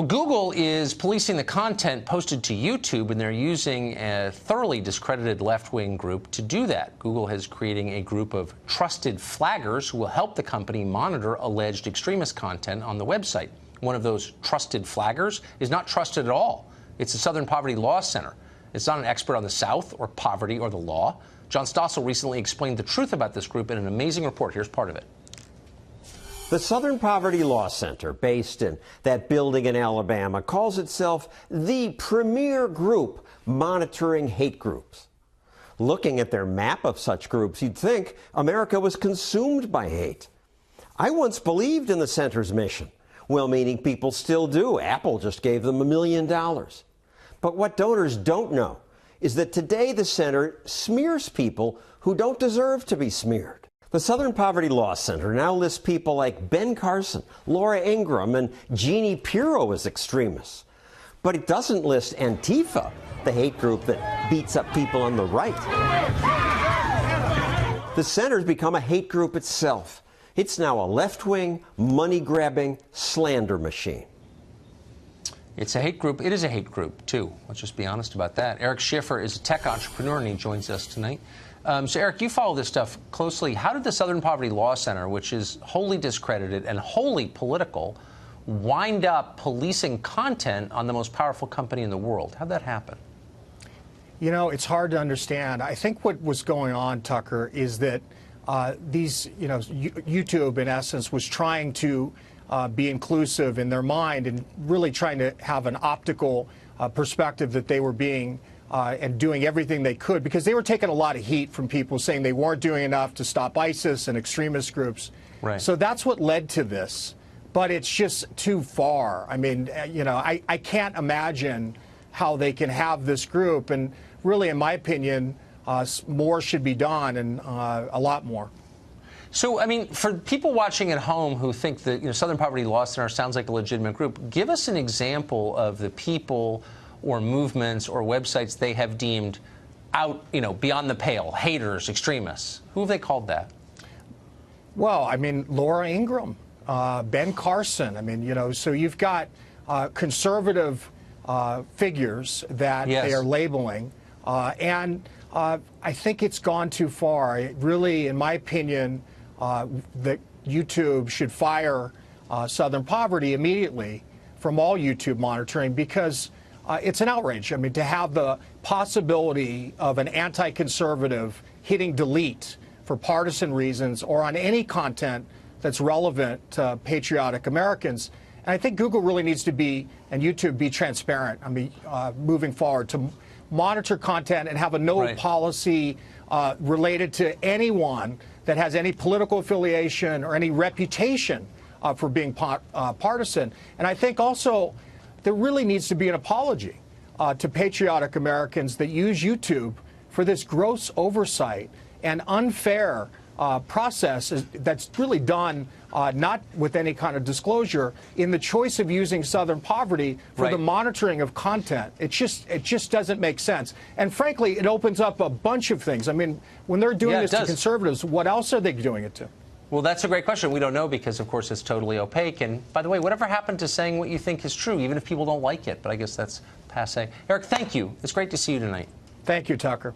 Well, Google is policing the content posted to YouTube, and they're using a thoroughly discredited left-wing group to do that. Google is creating a group of trusted flaggers who will help the company monitor alleged extremist content on the website. One of those trusted flaggers is not trusted at all. It's the Southern Poverty Law Center. It's not an expert on the South or poverty or the law. John Stossel recently explained the truth about this group in an amazing report. Here's part of it. The Southern Poverty Law Center, based in that building in Alabama, calls itself the premier group monitoring hate groups. Looking at their map of such groups, you'd think America was consumed by hate. I once believed in the center's mission. Well-meaning people still do. Apple just gave them $1 million. But what donors don't know is that today the center smears people who don't deserve to be smeared. The Southern Poverty Law Center now lists people like Ben Carson, Laura Ingraham, and Jeannie Pirro as extremists. But it doesn't list Antifa, the hate group that beats up people on the right. The center's become a hate group itself. It's now a left-wing, money-grabbing slander machine. It's a hate group. It is a hate group, too. Let's just be honest about that. Eric Schiffer is a tech entrepreneur, and he joins us tonight. So, Eric, you follow this stuff closely. How did the Southern Poverty Law Center, which is wholly discredited and wholly political, wind up policing content on the most powerful company in the world? How'd that happen? You know, it's hard to understand. I think what was going on, Tucker, is that YouTube, in essence, was trying to be inclusive in their mind and really trying to have an optical perspective that they were being and doing everything they could, because they were taking a lot of heat from people saying they weren't doing enough to stop ISIS and extremist groups. Right. So that's what led to this. But it's just too far. I mean, I can't imagine how they can have this group. And really, in my opinion, more should be done, and a lot more. So, I mean, for people watching at home who think that Southern Poverty Law Center sounds like a legitimate group, give us an example of the people or movements or websites they have deemed out, beyond the pale, haters, extremists. Who have they called that? Well, I mean, Laura Ingraham, Ben Carson. I mean, so you've got conservative figures that they are labeling, and I think it's gone too far. Really, in my opinion, that YouTube should fire Southern Poverty immediately from all YouTube monitoring, because it's an outrage. I mean, to have the possibility of an anti-conservative hitting delete for partisan reasons or on any content that's relevant to patriotic Americans. And I think Google really needs to be, and YouTube, be transparent. I mean, moving forward, to monitor content and have a no policy related to anyone that has any political affiliation or any reputation for being partisan. And I think also there really needs to be an apology to patriotic Americans that use YouTube for this gross oversight and unfair process that's really done not with any kind of disclosure in the choice of using Southern Poverty for the monitoring of content. It just doesn't make sense. And frankly, it opens up a bunch of things. I mean, when they're doing this to conservatives, what else are they doing it to? Well, that's a great question. We don't know because, of course, it's totally opaque. And by the way, whatever happened to saying what you think is true, even if people don't like it? But I guess that's passé. Eric, thank you. It's great to see you tonight. Thank you, Tucker.